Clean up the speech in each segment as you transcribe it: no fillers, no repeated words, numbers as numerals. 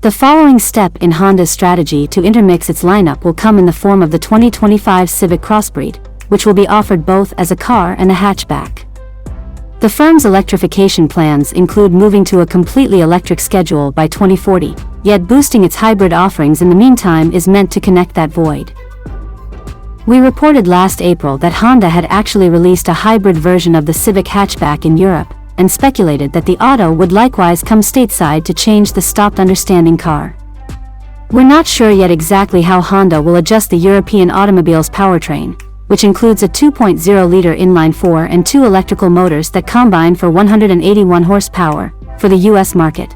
The following step in Honda's strategy to intermix its lineup will come in the form of the 2025 Civic Crossbreed, which will be offered both as a car and a hatchback. The firm's electrification plans include moving to a completely electric schedule by 2040, yet boosting its hybrid offerings in the meantime is meant to connect that void. We reported last April that Honda had actually released a hybrid version of the Civic hatchback in Europe, and speculated that the auto would likewise come stateside to change the stopped understanding car. We're not sure yet exactly how Honda will adjust the European automobile's powertrain, which includes a 2.0-liter inline-four and two electrical motors that combine for 181 horsepower, for the US market.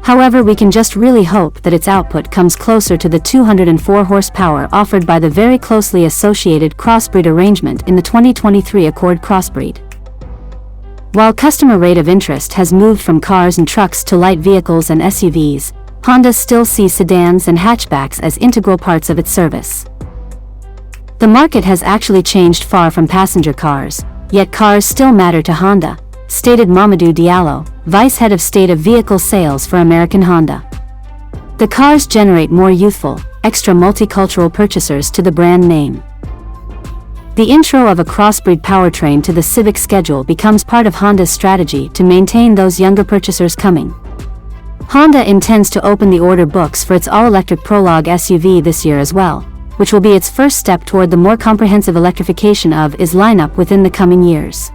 However, we can just really hope that its output comes closer to the 204 horsepower offered by the very closely associated crossbreed arrangement in the 2023 Accord Crossbreed. While customer rate of interest has moved from cars and trucks to light vehicles and SUVs, Honda still sees sedans and hatchbacks as integral parts of its service. The market has actually changed far from passenger cars, yet cars still matter to Honda, stated Mamadou Diallo, Vice Head of State of Vehicle Sales for American Honda. The cars generate more youthful, extra multicultural purchasers to the brand name. The intro of a crossbreed powertrain to the Civic schedule becomes part of Honda's strategy to maintain those younger purchasers coming. Honda intends to open the order books for its all-electric Prologue SUV this year as well, which will be its first step toward the more comprehensive electrification of its lineup within the coming years.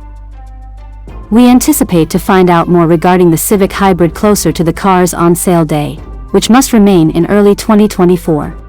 We anticipate to find out more regarding the Civic Hybrid closer to the car's on-sale day, which must remain in early 2024.